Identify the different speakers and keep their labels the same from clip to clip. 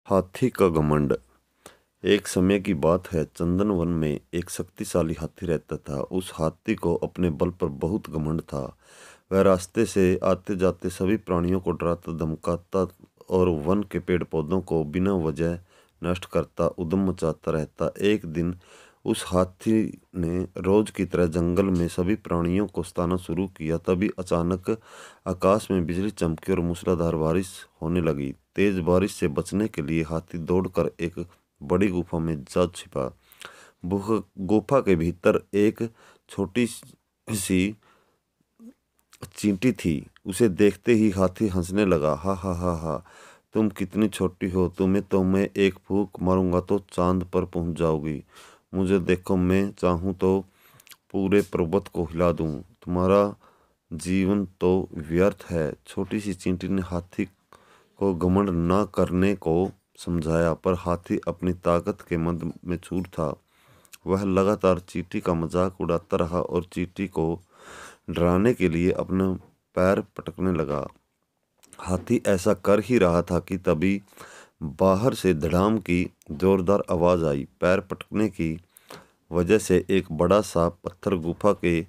Speaker 1: हाथी का घमंड। एक समय की बात है, चंदन वन में एक शक्तिशाली हाथी रहता था। उस हाथी को अपने बल पर बहुत घमंड था। वह रास्ते से आते जाते सभी प्राणियों को डराता धमकाता और वन के पेड़ पौधों को बिना वजह नष्ट करता उद्यम मचाता रहता। एक दिन उस हाथी ने रोज की तरह जंगल में सभी प्राणियों को सताना शुरू किया। तभी अचानक आकाश में बिजली चमकी और मूसलाधार बारिश होने लगी। तेज बारिश से बचने के लिए हाथी दौड़कर एक बड़ी गुफा में जा छिपा। गुफा के भीतर एक छोटी सी चींटी थी। उसे देखते ही हाथी हंसने लगा। हा हा हा हा, तुम कितनी छोटी हो। तुम्हें तो मैं एक फूंक मारूंगा तो चांद पर पहुंच जाओगी। मुझे देखो, मैं चाहूं तो पूरे पर्वत को हिला दूं। तुम्हारा जीवन तो व्यर्थ है। छोटी सी चींटी ने हाथी को घमंड न करने को समझाया, पर हाथी अपनी ताकत के मद में चूर था। वह लगातार चींटी का मजाक उड़ाता रहा और चींटी को डराने के लिए अपना पैर पटकने लगा। हाथी ऐसा कर ही रहा था कि तभी बाहर से धड़ाम की जोरदार आवाज आई। पैर पटकने की वजह से एक बड़ा सा पत्थर गुफा के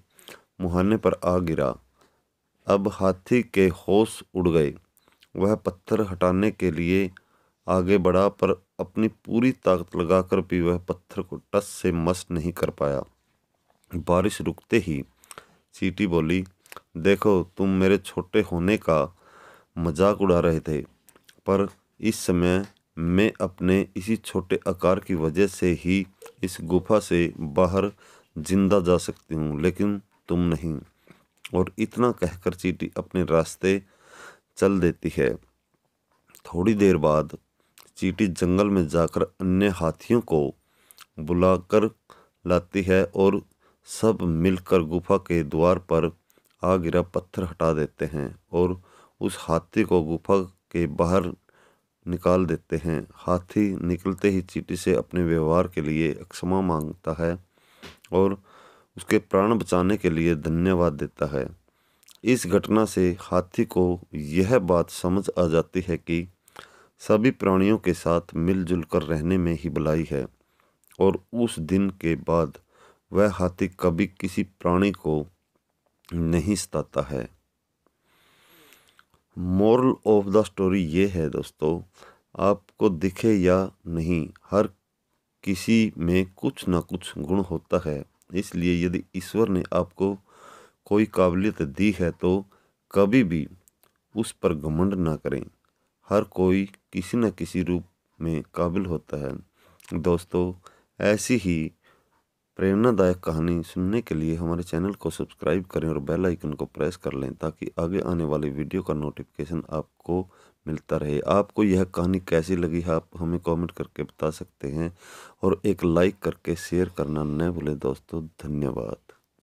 Speaker 1: मुहाने पर आ गिरा। अब हाथी के होश उड़ गए। वह पत्थर हटाने के लिए आगे बढ़ा, पर अपनी पूरी ताकत लगाकर भी वह पत्थर को टस से मस नहीं कर पाया। बारिश रुकते ही चींटी बोली, देखो, तुम मेरे छोटे होने का मजाक उड़ा रहे थे, पर इस समय मैं अपने इसी छोटे आकार की वजह से ही इस गुफा से बाहर जिंदा जा सकती हूँ, लेकिन तुम नहीं। और इतना कहकर चींटी अपने रास्ते चल देती है। थोड़ी देर बाद चींटी जंगल में जाकर अन्य हाथियों को बुलाकर लाती है और सब मिलकर गुफा के द्वार पर आ गिरा पत्थर हटा देते हैं और उस हाथी को गुफा के बाहर निकाल देते हैं। हाथी निकलते ही चींटी से अपने व्यवहार के लिए क्षमा मांगता है और उसके प्राण बचाने के लिए धन्यवाद देता है। इस घटना से हाथी को यह बात समझ आ जाती है कि सभी प्राणियों के साथ मिलजुल कर रहने में ही भलाई है, और उस दिन के बाद वह हाथी कभी किसी प्राणी को नहीं सताता है। मोरल ऑफ द स्टोरी ये है दोस्तों, आपको दिखे या नहीं, हर किसी में कुछ ना कुछ गुण होता है। इसलिए यदि ईश्वर ने आपको कोई काबिलियत दी है तो कभी भी उस पर घमंड ना करें। हर कोई किसी न किसी रूप में काबिल होता है। दोस्तों, ऐसी ही प्रेरणादायक कहानी सुनने के लिए हमारे चैनल को सब्सक्राइब करें और बेल आइकन को प्रेस कर लें, ताकि आगे आने वाली वीडियो का नोटिफिकेशन आपको मिलता रहे। आपको यह कहानी कैसी लगी है, आप हमें कमेंट करके बता सकते हैं, और एक लाइक करके शेयर करना न भूलें दोस्तों। धन्यवाद।